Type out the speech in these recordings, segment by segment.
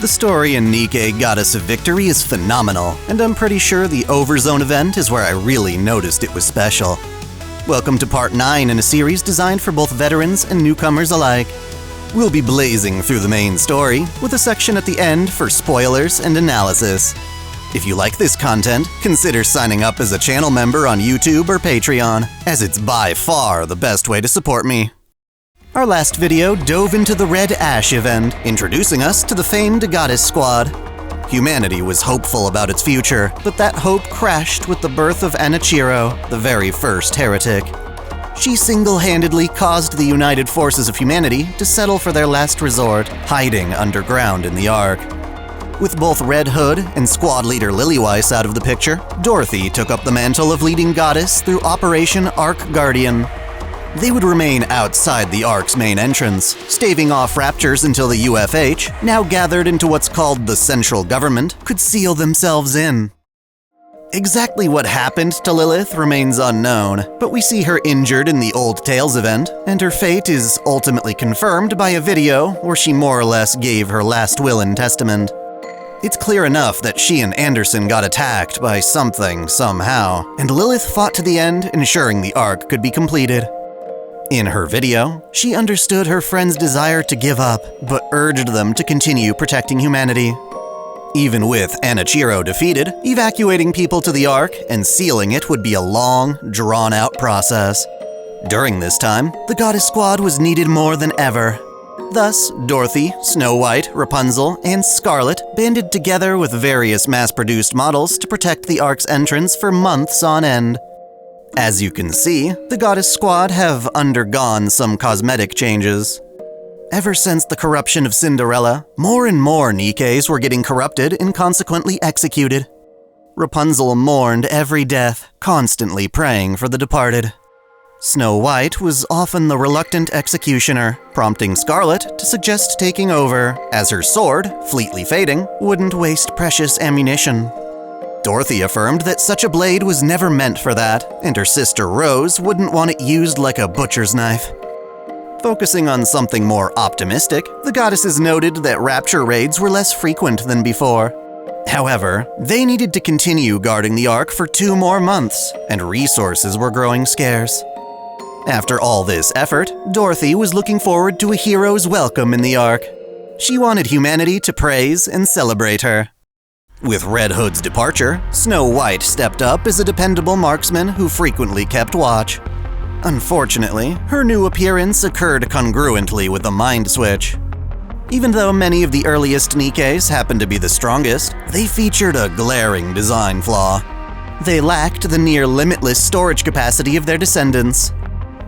The story in Nikke Goddess of Victory is phenomenal, and I'm pretty sure the Overzone event is where I really noticed it was special. Welcome to part 9 in a series designed for both veterans and newcomers alike. We'll be blazing through the main story, with a section at the end for spoilers and analysis. If you like this content, consider signing up as a channel member on YouTube or Patreon, as it's by far the best way to support me. Our last video dove into the Red Ash event, introducing us to the famed Goddess Squad. Humanity was hopeful about its future, but that hope crashed with the birth of Anichiro, the very first heretic. She single-handedly caused the united forces of humanity to settle for their last resort, hiding underground in the Ark. With both Red Hood and squad leader Lilith out of the picture, Dorothy took up the mantle of leading goddess through Operation Ark Guardian. They would remain outside the Ark's main entrance, staving off raptures until the UFH, now gathered into what's called the central government, could seal themselves in. Exactly what happened to Lilith remains unknown, but we see her injured in the Old Tales event, and her fate is ultimately confirmed by a video where she more or less gave her last will and testament. It's clear enough that she and Anderson got attacked by something, somehow, and Lilith fought to the end, ensuring the Ark could be completed. In her video, she understood her friends' desire to give up, but urged them to continue protecting humanity. Even with Anichiro defeated, evacuating people to the Ark and sealing it would be a long, drawn-out process. During this time, the Goddess Squad was needed more than ever. Thus, Dorothy, Snow White, Rapunzel, and Scarlet banded together with various mass-produced models to protect the Ark's entrance for months on end. As you can see, the Goddess Squad have undergone some cosmetic changes. Ever since the corruption of Cinderella, more and more Nikkes were getting corrupted and consequently executed. Rapunzel mourned every death, constantly praying for the departed. Snow White was often the reluctant executioner, prompting Scarlet to suggest taking over, as her sword, fleetly fading, wouldn't waste precious ammunition. Dorothy affirmed that such a blade was never meant for that, and her sister Rose wouldn't want it used like a butcher's knife. Focusing on something more optimistic, the goddesses noted that rapture raids were less frequent than before. However, they needed to continue guarding the Ark for 2 more months, and resources were growing scarce. After all this effort, Dorothy was looking forward to a hero's welcome in the Ark. She wanted humanity to praise and celebrate her. With Red Hood's departure, Snow White stepped up as a dependable marksman who frequently kept watch. Unfortunately, her new appearance occurred congruently with the mind switch. Even though many of the earliest Nikkes happened to be the strongest, they featured a glaring design flaw. They lacked the near-limitless storage capacity of their descendants.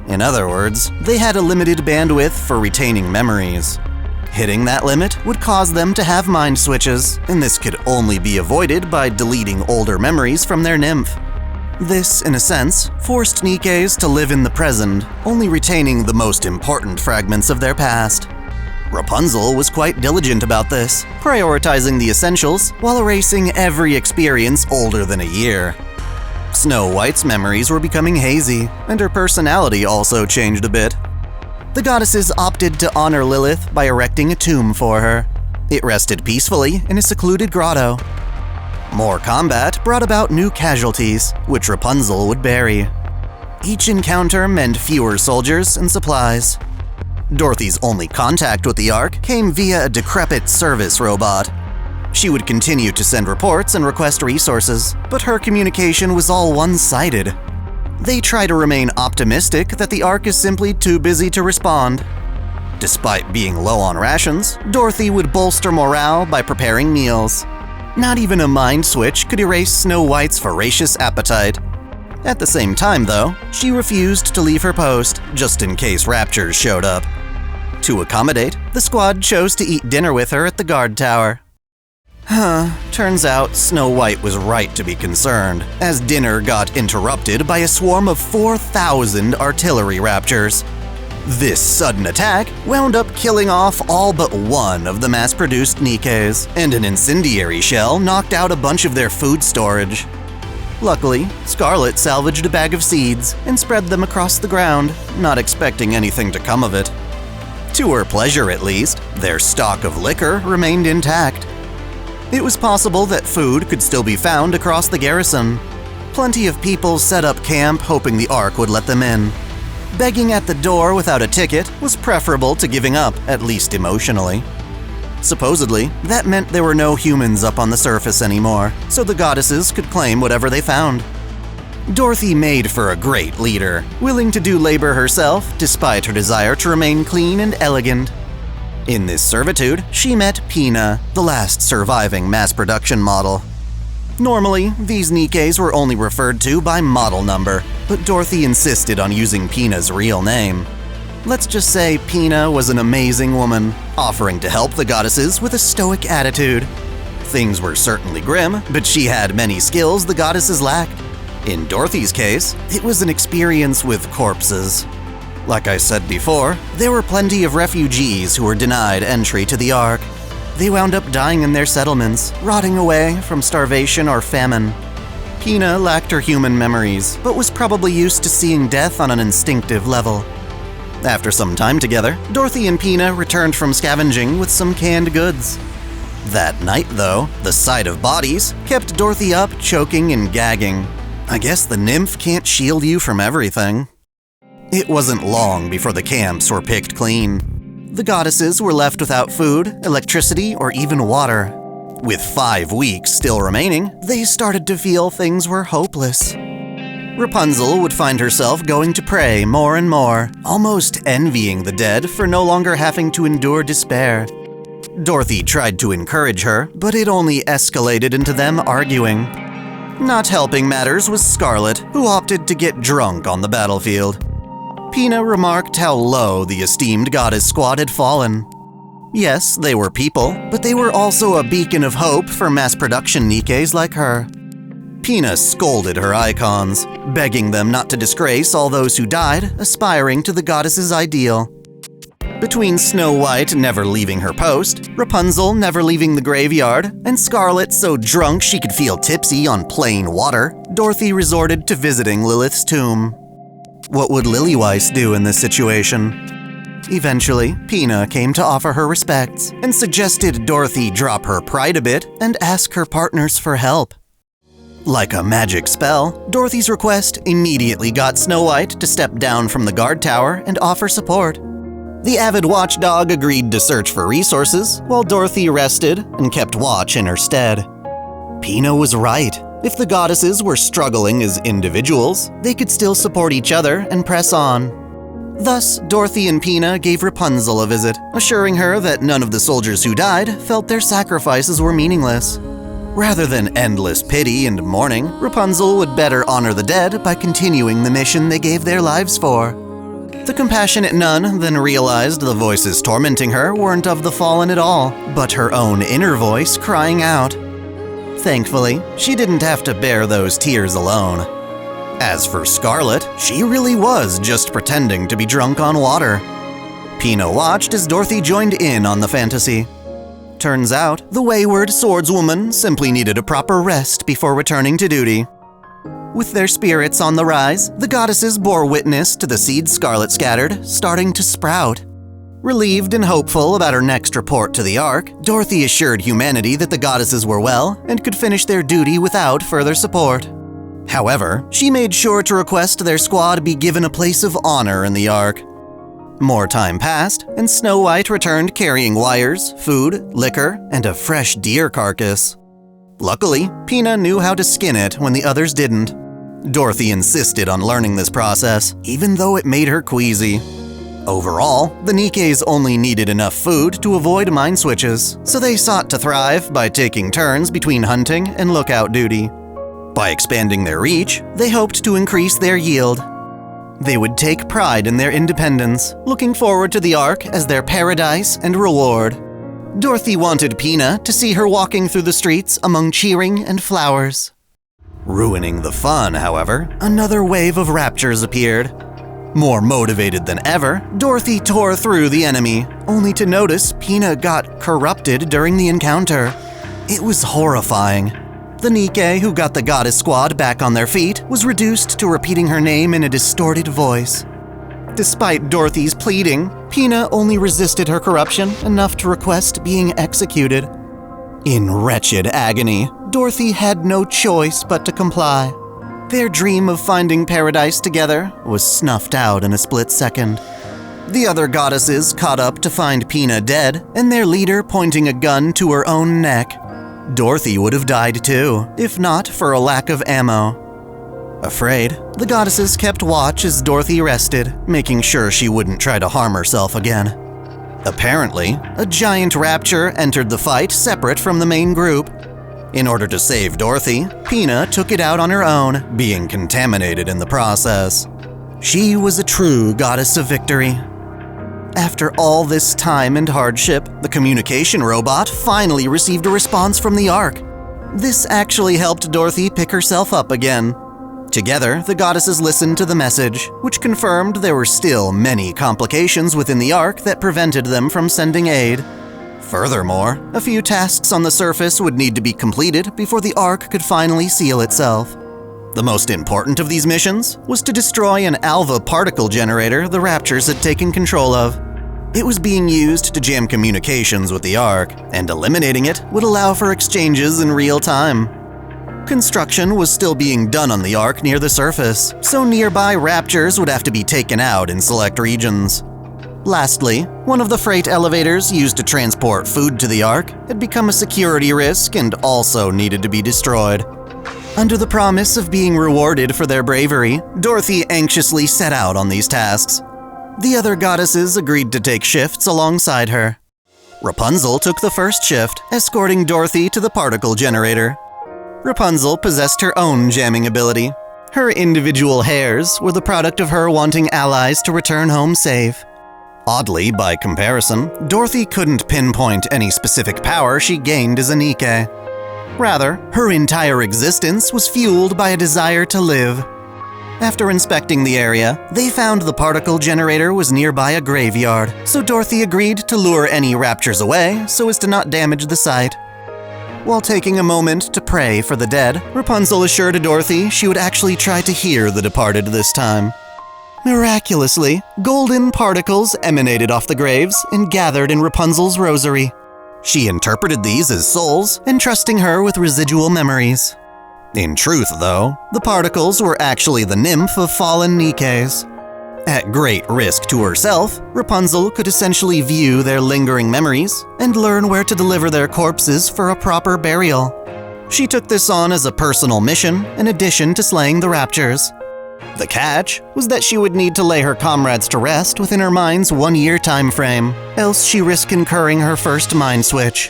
In other words, they had a limited bandwidth for retaining memories. Hitting that limit would cause them to have mind switches, and this could only be avoided by deleting older memories from their nymph. This, in a sense, forced Nikkes to live in the present, only retaining the most important fragments of their past. Rapunzel was quite diligent about this, prioritizing the essentials while erasing every experience older than a year. Snow White's memories were becoming hazy, and her personality also changed a bit. The goddesses opted to honor Lilith by erecting a tomb for her. It rested peacefully in a secluded grotto. More combat brought about new casualties, which Rapunzel would bury. Each encounter meant fewer soldiers and supplies. Dorothy's only contact with the Ark came via a decrepit service robot. She would continue to send reports and request resources, but her communication was all one-sided. They try to remain optimistic that the Ark is simply too busy to respond. Despite being low on rations, Dorothy would bolster morale by preparing meals. Not even a mind switch could erase Snow White's voracious appetite. At the same time, though, she refused to leave her post, just in case raptures showed up. To accommodate, the squad chose to eat dinner with her at the guard tower. Turns out Snow White was right to be concerned, as dinner got interrupted by a swarm of 4,000 artillery raptures. This sudden attack wound up killing off all but one of the mass-produced Nikkes, and an incendiary shell knocked out a bunch of their food storage. Luckily, Scarlet salvaged a bag of seeds and spread them across the ground, not expecting anything to come of it. To her pleasure, at least, their stock of liquor remained intact. It was possible that food could still be found across the garrison. Plenty of people set up camp hoping the Ark would let them in. Begging at the door without a ticket was preferable to giving up, at least emotionally. Supposedly, that meant there were no humans up on the surface anymore, so the goddesses could claim whatever they found. Dorothy made for a great leader, willing to do labor herself despite her desire to remain clean and elegant. In this servitude, she met Pinne, the last surviving mass production model. Normally, these Nikkes were only referred to by model number, but Dorothy insisted on using Pinne's real name. Let's just say Pinne was an amazing woman, offering to help the goddesses with a stoic attitude. Things were certainly grim, but she had many skills the goddesses lacked. In Dorothy's case, it was an experience with corpses. Like I said before, there were plenty of refugees who were denied entry to the Ark. They wound up dying in their settlements, rotting away from starvation or famine. Pinne lacked her human memories, but was probably used to seeing death on an instinctive level. After some time together, Dorothy and Pinne returned from scavenging with some canned goods. That night, though, the sight of bodies kept Dorothy up, choking and gagging. I guess the nymph can't shield you from everything. It wasn't long before the camps were picked clean. The goddesses were left without food, electricity, or even water. With 5 weeks still remaining, they started to feel things were hopeless. Rapunzel would find herself going to pray more and more, almost envying the dead for no longer having to endure despair. Dorothy tried to encourage her, but it only escalated into them arguing. Not helping matters was Scarlet, who opted to get drunk on the battlefield. Pinne remarked how low the esteemed goddess squad had fallen. Yes, they were people, but they were also a beacon of hope for mass production Nikkes like her. Pinne scolded her icons, begging them not to disgrace all those who died, aspiring to the goddess's ideal. Between Snow White never leaving her post, Rapunzel never leaving the graveyard, and Scarlet so drunk she could feel tipsy on plain water, Dorothy resorted to visiting Lilith's tomb. What would Lillyweiss do in this situation? Eventually, Pinne came to offer her respects and suggested Dorothy drop her pride a bit and ask her partners for help. Like a magic spell, Dorothy's request immediately got Snow White to step down from the guard tower and offer support. The avid watchdog agreed to search for resources, while Dorothy rested and kept watch in her stead. Pinne was right. If the goddesses were struggling as individuals, they could still support each other and press on. Thus, Dorothy and Pinne gave Rapunzel a visit, assuring her that none of the soldiers who died felt their sacrifices were meaningless. Rather than endless pity and mourning, Rapunzel would better honor the dead by continuing the mission they gave their lives for. The compassionate nun then realized the voices tormenting her weren't of the fallen at all, but her own inner voice crying out. Thankfully, she didn't have to bear those tears alone. As for Scarlet, she really was just pretending to be drunk on water. Pinne watched as Dorothy joined in on the fantasy. Turns out, the wayward swordswoman simply needed a proper rest before returning to duty. With their spirits on the rise, the goddesses bore witness to the seed Scarlet scattered starting to sprout. Relieved and hopeful about her next report to the Ark, Dorothy assured humanity that the goddesses were well and could finish their duty without further support. However, she made sure to request their squad be given a place of honor in the Ark. More time passed, and Snow White returned carrying wires, food, liquor, and a fresh deer carcass. Luckily, Pinne knew how to skin it when the others didn't. Dorothy insisted on learning this process, even though it made her queasy. Overall, the Nikkes only needed enough food to avoid mind switches, so they sought to thrive by taking turns between hunting and lookout duty. By expanding their reach, they hoped to increase their yield. They would take pride in their independence, looking forward to the Ark as their paradise and reward. Dorothy wanted Pinne to see her walking through the streets among cheering and flowers. Ruining the fun, however, another wave of raptures appeared. More motivated than ever, Dorothy tore through the enemy, only to notice Pinne got corrupted during the encounter. It was horrifying. The Nikke who got the goddess squad back on their feet was reduced to repeating her name in a distorted voice. Despite Dorothy's pleading, Pinne only resisted her corruption enough to request being executed. In wretched agony, Dorothy had no choice but to comply. Their dream of finding paradise together was snuffed out in a split second. The other goddesses caught up to find Pinne dead and their leader pointing a gun to her own neck. Dorothy would have died too, if not for a lack of ammo. Afraid, the goddesses kept watch as Dorothy rested, making sure she wouldn't try to harm herself again. Apparently, a giant rapture entered the fight separate from the main group. In order to save Dorothy, Pinne took it out on her own, being contaminated in the process. She was a true goddess of victory. After all this time and hardship, the communication robot finally received a response from the Ark. This actually helped Dorothy pick herself up again. Together, the goddesses listened to the message, which confirmed there were still many complications within the Ark that prevented them from sending aid. Furthermore, a few tasks on the surface would need to be completed before the Ark could finally seal itself. The most important of these missions was to destroy an alpha particle generator the Raptures had taken control of. It was being used to jam communications with the Ark, and eliminating it would allow for exchanges in real time. Construction was still being done on the Ark near the surface, so nearby Raptures would have to be taken out in select regions. Lastly, one of the freight elevators used to transport food to the Ark had become a security risk and also needed to be destroyed. Under the promise of being rewarded for their bravery, Dorothy anxiously set out on these tasks. The other goddesses agreed to take shifts alongside her. Rapunzel took the first shift, escorting Dorothy to the particle generator. Rapunzel possessed her own jamming ability. Her individual hairs were the product of her wanting allies to return home safe. Oddly, by comparison, Dorothy couldn't pinpoint any specific power she gained as a Nikke. Rather, her entire existence was fueled by a desire to live. After inspecting the area, they found the particle generator was nearby a graveyard, so Dorothy agreed to lure any raptures away so as to not damage the site. While taking a moment to pray for the dead, Rapunzel assured Dorothy she would actually try to hear the departed this time. Miraculously, golden particles emanated off the graves and gathered in Rapunzel's rosary. She interpreted these as souls, entrusting her with residual memories. In truth, though, the particles were actually the nymph of fallen Nikkes. At great risk to herself, Rapunzel could essentially view their lingering memories and learn where to deliver their corpses for a proper burial. She took this on as a personal mission in addition to slaying the Raptures. The catch was that she would need to lay her comrades to rest within her mind's 1-year time frame, else she risked incurring her first mind switch.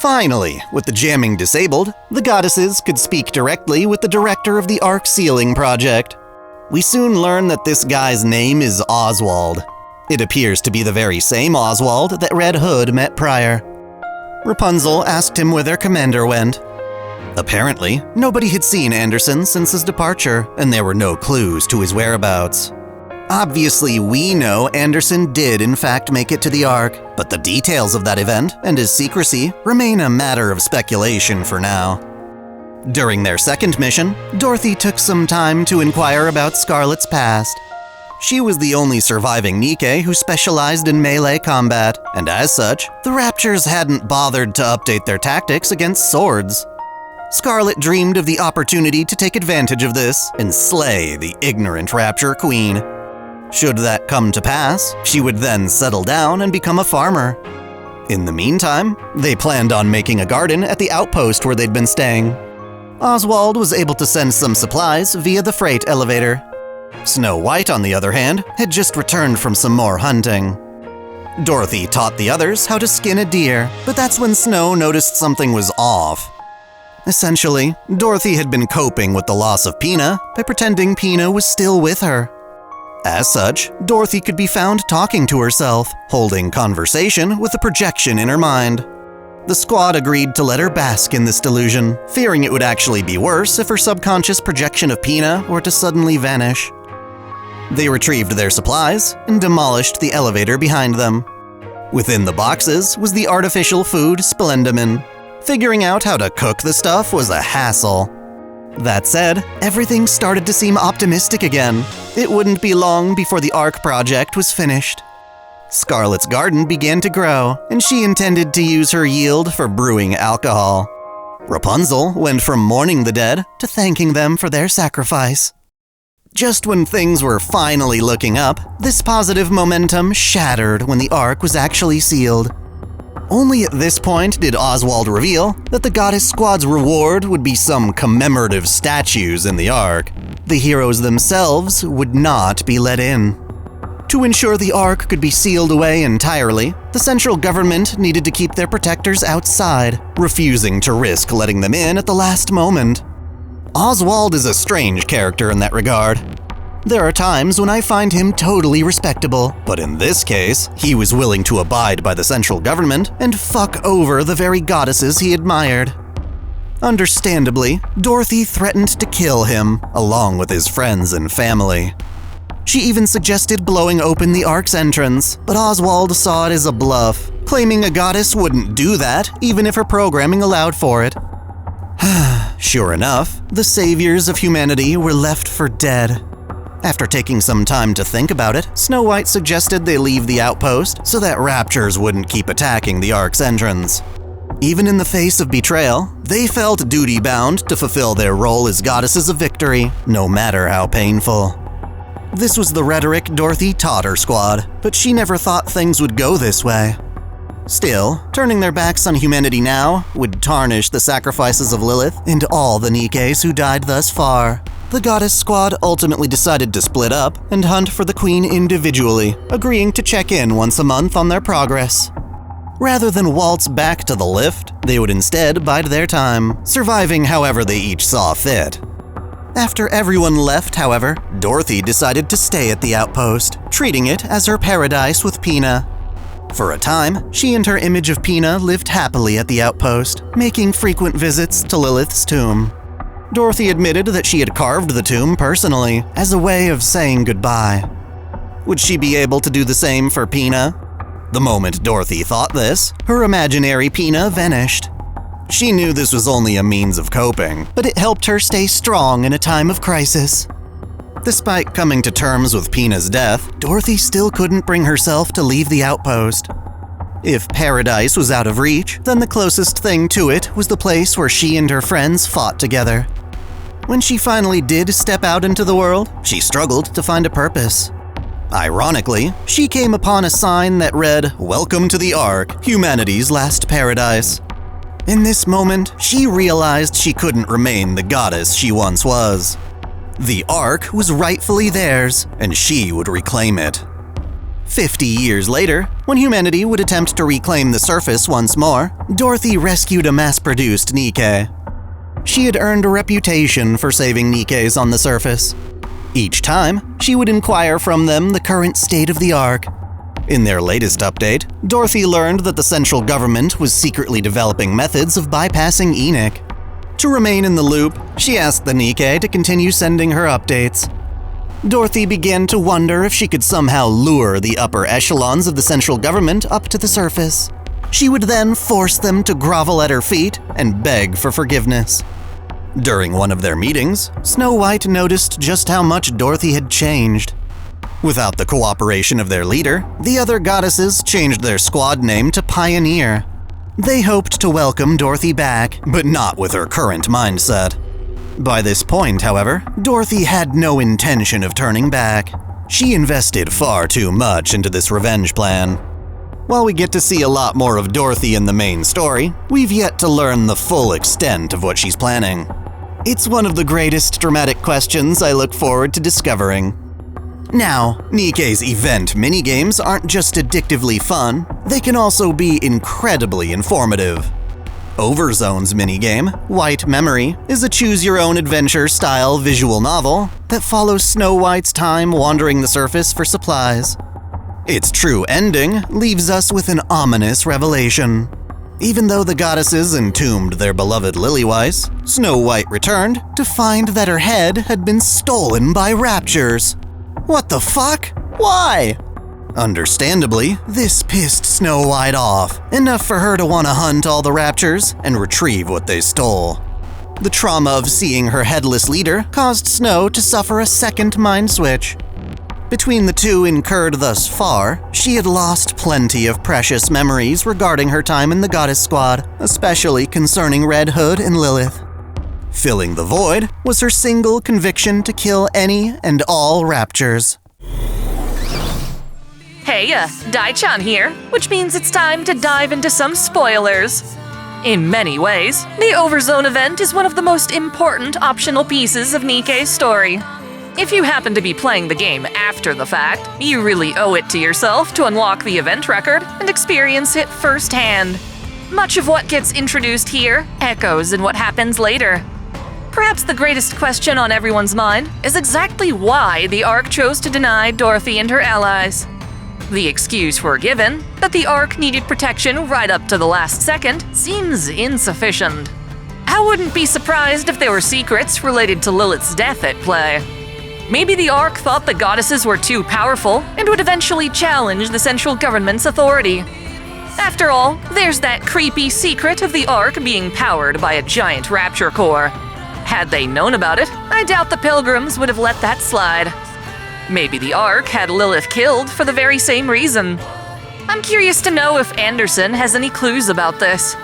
Finally, with the jamming disabled, the goddesses could speak directly with the director of the Ark sealing project. We soon learn that this guy's name is Oswald. It appears to be the very same Oswald that Red Hood met prior. Rapunzel asked him where their commander went. Apparently, nobody had seen Anderson since his departure, and there were no clues to his whereabouts. Obviously, we know Anderson did in fact make it to the Ark, but the details of that event and his secrecy remain a matter of speculation for now. During their second mission, Dorothy took some time to inquire about Scarlet's past. She was the only surviving Nikke who specialized in melee combat, and as such, the Raptures hadn't bothered to update their tactics against swords. Scarlet dreamed of the opportunity to take advantage of this and slay the ignorant Rapture Queen. Should that come to pass, she would then settle down and become a farmer. In the meantime, they planned on making a garden at the outpost where they'd been staying. Oswald was able to send some supplies via the freight elevator. Snow White, on the other hand, had just returned from some more hunting. Dorothy taught the others how to skin a deer, but that's when Snow noticed something was off. Essentially, Dorothy had been coping with the loss of Pinne by pretending Pinne was still with her. As such, Dorothy could be found talking to herself, holding conversation with a projection in her mind. The squad agreed to let her bask in this delusion, fearing it would actually be worse if her subconscious projection of Pinne were to suddenly vanish. They retrieved their supplies and demolished the elevator behind them. Within the boxes was the artificial food Splendamin. Figuring out how to cook the stuff was a hassle. That said, everything started to seem optimistic again. It wouldn't be long before the Ark project was finished. Scarlet's garden began to grow, and she intended to use her yield for brewing alcohol. Rapunzel went from mourning the dead to thanking them for their sacrifice. Just when things were finally looking up, this positive momentum shattered when the Ark was actually sealed. Only at this point did Oswald reveal that the Goddess Squad's reward would be some commemorative statues in the Ark. The heroes themselves would not be let in. To ensure the Ark could be sealed away entirely, the central government needed to keep their protectors outside, refusing to risk letting them in at the last moment. Oswald is a strange character in that regard. There are times when I find him totally respectable, but in this case, he was willing to abide by the central government and fuck over the very goddesses he admired. Understandably, Dorothy threatened to kill him, along with his friends and family. She even suggested blowing open the Ark's entrance, but Oswald saw it as a bluff, claiming a goddess wouldn't do that even if her programming allowed for it. Sure enough, the saviors of humanity were left for dead. After taking some time to think about it, Snow White suggested they leave the outpost so that raptures wouldn't keep attacking the Ark's entrance. Even in the face of betrayal, they felt duty-bound to fulfill their role as goddesses of victory, no matter how painful. This was the rhetoric Dorothy taught her squad, but she never thought things would go this way. Still, turning their backs on humanity now would tarnish the sacrifices of Lilith and all the Nikkes who died thus far. The Goddess Squad ultimately decided to split up and hunt for the Queen individually, agreeing to check in once a month on their progress. Rather than waltz back to the lift, they would instead bide their time, surviving however they each saw fit. After everyone left, however, Dorothy decided to stay at the outpost, treating it as her paradise with Pinne. For a time, she and her image of Pinne lived happily at the outpost, making frequent visits to Lilith's tomb. Dorothy admitted that she had carved the tomb personally, as a way of saying goodbye. Would she be able to do the same for Pinne? The moment Dorothy thought this, her imaginary Pinne vanished. She knew this was only a means of coping, but it helped her stay strong in a time of crisis. Despite coming to terms with Pinne's death, Dorothy still couldn't bring herself to leave the outpost. If paradise was out of reach, then the closest thing to it was the place where she and her friends fought together. When she finally did step out into the world, she struggled to find a purpose. Ironically, she came upon a sign that read, "Welcome to the Ark, humanity's last paradise." In this moment, she realized she couldn't remain the goddess she once was. The Ark was rightfully theirs, and she would reclaim it. 50 years later, when humanity would attempt to reclaim the surface once more, Dorothy rescued a mass-produced Nikke. She had earned a reputation for saving Nikkes on the surface. Each time, she would inquire from them the current state of the Ark. In their latest update, Dorothy learned that the central government was secretly developing methods of bypassing Enoch. To remain in the loop, she asked the Nikke to continue sending her updates. Dorothy began to wonder if she could somehow lure the upper echelons of the central government up to the surface. She would then force them to grovel at her feet and beg for forgiveness. During one of their meetings, Snow White noticed just how much Dorothy had changed. Without the cooperation of their leader, the other goddesses changed their squad name to Pioneer. They hoped to welcome Dorothy back, but not with her current mindset. By this point, however, Dorothy had no intention of turning back. She invested far too much into this revenge plan. While we get to see a lot more of Dorothy in the main story, we've yet to learn the full extent of what she's planning. It's one of the greatest dramatic questions I look forward to discovering. Now, Nikke's event minigames aren't just addictively fun, they can also be incredibly informative. Overzone's minigame, White Memory, is a choose-your-own-adventure style visual novel that follows Snow White's time wandering the surface for supplies. Its true ending leaves us with an ominous revelation. Even though the goddesses entombed their beloved Lillyweiss, Snow White returned to find that her head had been stolen by raptures. What the fuck? Why? Understandably, this pissed Snow White off, enough for her to want to hunt all the raptures and retrieve what they stole. The trauma of seeing her headless leader caused Snow to suffer a second mind switch. Between the two incurred thus far, she had lost plenty of precious memories regarding her time in the Goddess Squad, especially concerning Red Hood and Lilith. Filling the void was her single conviction to kill any and all raptures. Hey, Dai-chan here, which means it's time to dive into some spoilers. In many ways, the Overzone event is one of the most important optional pieces of Nikke's story. If you happen to be playing the game after the fact, you really owe it to yourself to unlock the event record and experience it firsthand. Much of what gets introduced here echoes in what happens later. Perhaps the greatest question on everyone's mind is exactly why the Ark chose to deny Dorothy and her allies. The excuse we're given, that the Ark needed protection right up to the last second, seems insufficient. I wouldn't be surprised if there were secrets related to Lilith's death at play. Maybe the Ark thought the goddesses were too powerful and would eventually challenge the central government's authority. After all, there's that creepy secret of the Ark being powered by a giant rapture core. Had they known about it, I doubt the pilgrims would have let that slide. Maybe the Ark had Lilith killed for the very same reason. I'm curious to know if Anderson has any clues about this.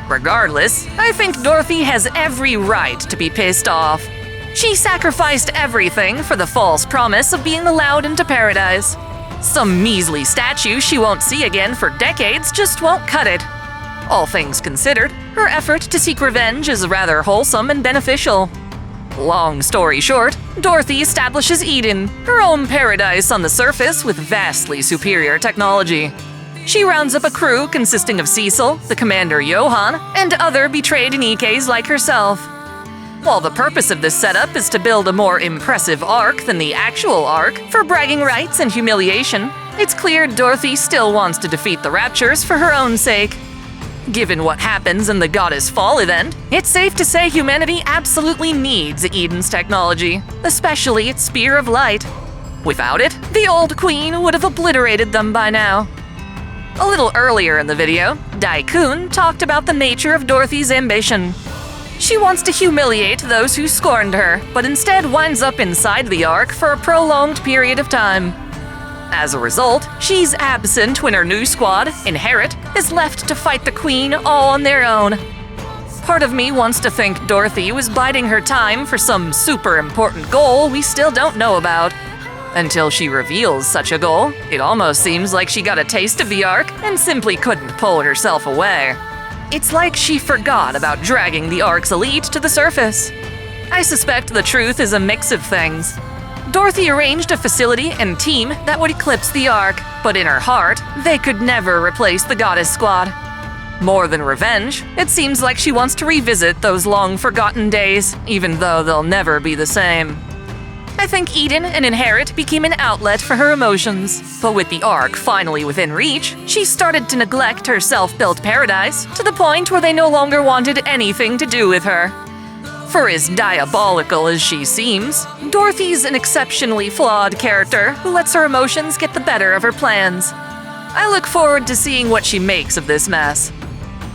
Regardless, I think Dorothy has every right to be pissed off. She sacrificed everything for the false promise of being allowed into paradise. Some measly statue she won't see again for decades just won't cut it. All things considered, her effort to seek revenge is rather wholesome and beneficial. Long story short, Dorothy establishes Eden, her own paradise on the surface with vastly superior technology. She rounds up a crew consisting of Cecil, the commander Johann, and other betrayed Nikkes like herself. While the purpose of this setup is to build a more impressive Ark than the actual Ark for bragging rights and humiliation, it's clear Dorothy still wants to defeat the Raptures for her own sake. Given what happens in the Goddess Fall event, it's safe to say humanity absolutely needs Eden's technology, especially its Spear of Light. Without it, the old queen would have obliterated them by now. A little earlier in the video, Dai-kun talked about the nature of Dorothy's ambition. She wants to humiliate those who scorned her, but instead winds up inside the Ark for a prolonged period of time. As a result, she's absent when her new squad, Inherit, is left to fight the Queen all on their own. Part of me wants to think Dorothy was biding her time for some super important goal we still don't know about. Until she reveals such a goal, it almost seems like she got a taste of the Ark and simply couldn't pull herself away. It's like she forgot about dragging the Ark's elite to the surface. I suspect the truth is a mix of things. Dorothy arranged a facility and team that would eclipse the Ark, but in her heart, they could never replace the Goddess Squad. More than revenge, it seems like she wants to revisit those long-forgotten days, even though they'll never be the same. I think Eden and Inherit became an outlet for her emotions, but with the Ark finally within reach, she started to neglect her self-built paradise to the point where they no longer wanted anything to do with her. For as diabolical as she seems, Dorothy's an exceptionally flawed character who lets her emotions get the better of her plans. I look forward to seeing what she makes of this mess.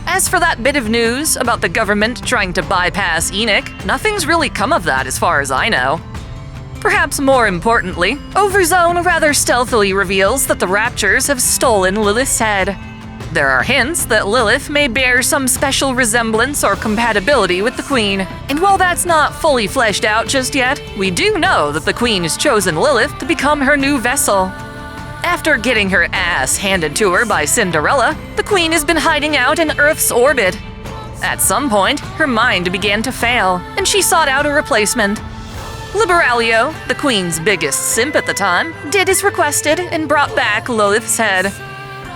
As for that bit of news about the government trying to bypass Enoch, nothing's really come of that as far as I know. Perhaps more importantly, Overzone rather stealthily reveals that the Raptures have stolen Lilith's head. There are hints that Lilith may bear some special resemblance or compatibility with the Queen, and while that's not fully fleshed out just yet, we do know that the Queen has chosen Lilith to become her new vessel. After getting her ass handed to her by Cinderella, the Queen has been hiding out in Earth's orbit. At some point, her mind began to fail, and she sought out a replacement. Liberalio, the Queen's biggest simp at the time, did as requested and brought back Lilith's head.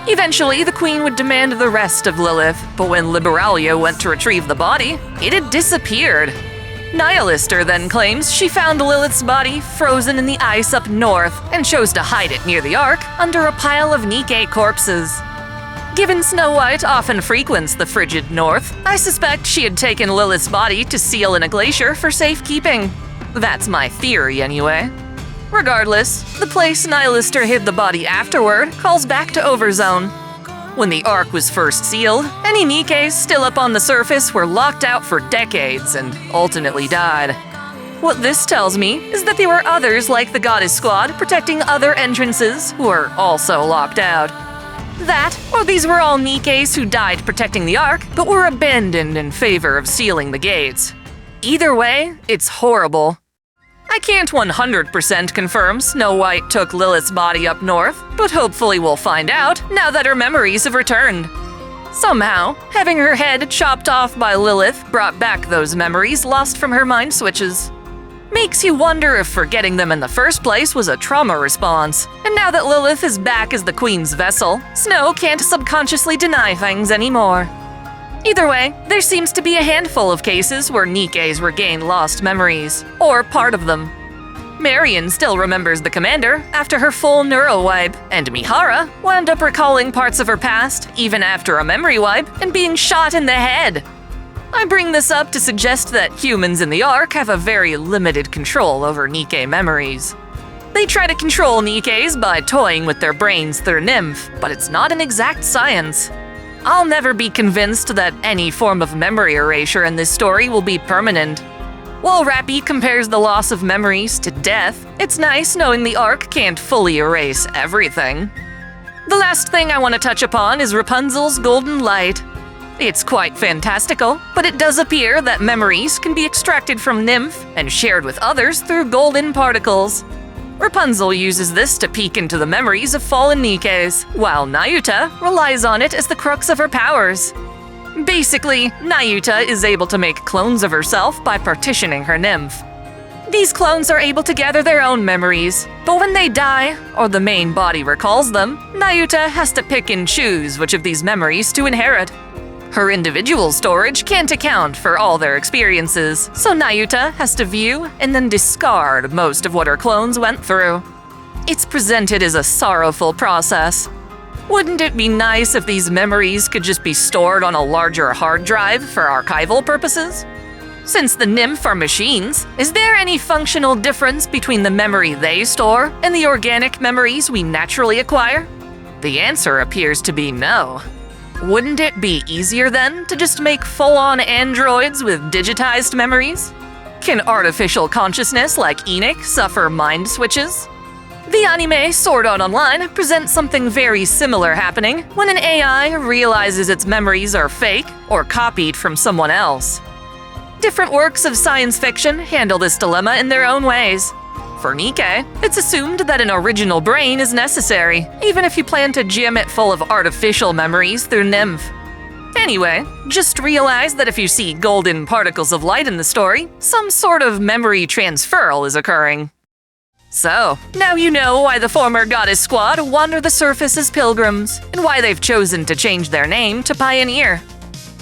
Eventually, the Queen would demand the rest of Lilith, but when Liberalio went to retrieve the body, it had disappeared. Nihilister then claims she found Lilith's body frozen in the ice up north and chose to hide it near the Ark under a pile of Nikke corpses. Given Snow White often frequents the frigid north, I suspect she had taken Lilith's body to seal in a glacier for safekeeping. That's my theory, anyway. Regardless, the place Nihilister hid the body afterward calls back to Overzone. When the Ark was first sealed, any Nikkes still up on the surface were locked out for decades and ultimately died. What this tells me is that there were others like the Goddess Squad protecting other entrances who are also locked out. That, or these were all Nikkes who died protecting the Ark but were abandoned in favor of sealing the gates. Either way, it's horrible. I can't 100% confirm Snow White took Lilith's body up north, but hopefully we'll find out now that her memories have returned. Somehow, having her head chopped off by Lilith brought back those memories lost from her mind switches. Makes you wonder if forgetting them in the first place was a trauma response, and now that Lilith is back as the Queen's vessel, Snow can't subconsciously deny things anymore. Either way, there seems to be a handful of cases where Nikkes regain lost memories, or part of them. Marion still remembers the commander after her full neuro wipe, and Mihara wound up recalling parts of her past even after a memory wipe and being shot in the head. I bring this up to suggest that humans in the Ark have a very limited control over Nikke memories. They try to control Nikkes by toying with their brains through Nymph, but it's not an exact science. I'll never be convinced that any form of memory erasure in this story will be permanent. While Rapi compares the loss of memories to death, it's nice knowing the Ark can't fully erase everything. The last thing I want to touch upon is Rapunzel's golden light. It's quite fantastical, but it does appear that memories can be extracted from Nymph and shared with others through golden particles. Rapunzel uses this to peek into the memories of fallen Nikkes, while Nayuta relies on it as the crux of her powers. Basically, Nayuta is able to make clones of herself by partitioning her Nymph. These clones are able to gather their own memories, but when they die, or the main body recalls them, Nayuta has to pick and choose which of these memories to inherit. Her individual storage can't account for all their experiences, so Nayuta has to view and then discard most of what her clones went through. It's presented as a sorrowful process. Wouldn't it be nice if these memories could just be stored on a larger hard drive for archival purposes? Since the Nymph are machines, is there any functional difference between the memory they store and the organic memories we naturally acquire? The answer appears to be no. Wouldn't it be easier then to just make full-on androids with digitized memories? Can artificial consciousness like Enoch suffer mind switches? The anime Sword Art Online presents something very similar happening when an AI realizes its memories are fake or copied from someone else. Different works of science fiction handle this dilemma in their own ways. For Nikke, it's assumed that an original brain is necessary, even if you plan to jam it full of artificial memories through Nymph. Anyway, just realize that if you see golden particles of light in the story, some sort of memory transferal is occurring. So, now you know why the former Goddess Squad wander the surface as pilgrims, and why they've chosen to change their name to Pioneer.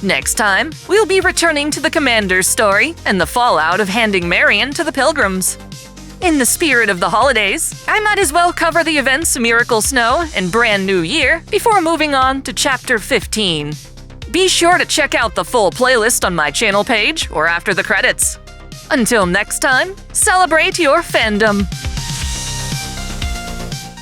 Next time, we'll be returning to the Commander's story and the fallout of handing Marion to the pilgrims. In the spirit of the holidays, I might as well cover the events Miracle Snow and Brand New Year before moving on to Chapter 15. Be sure to check out the full playlist on my channel page or after the credits. Until next time, celebrate your fandom!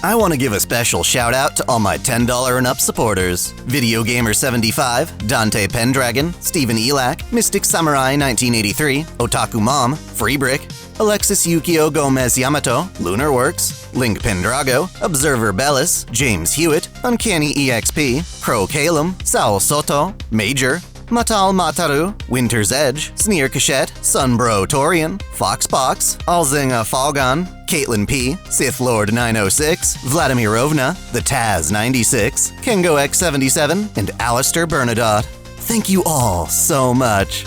I want to give a special shout out to all my $10 and up supporters. Video Gamer 75, Dante Pendragon, Stephen Elak, Mystic Samurai 1983, Otaku Mom, Freebrick, Alexis Yukio Gomez Yamato, Lunar Works, Link Pendrago, Observer Bellis, James Hewitt, Uncanny EXP, Crow Calum, Saul Soto, Major, Matal Mataru, Winter's Edge, Sneer Cachette, Sunbro Torian, Foxbox, Alzinga Falgon, Caitlin P, Sith Lord 906, Vladimir Rovna, The Taz 96, Kengo X77, and Alistair Bernadotte. Thank you all so much.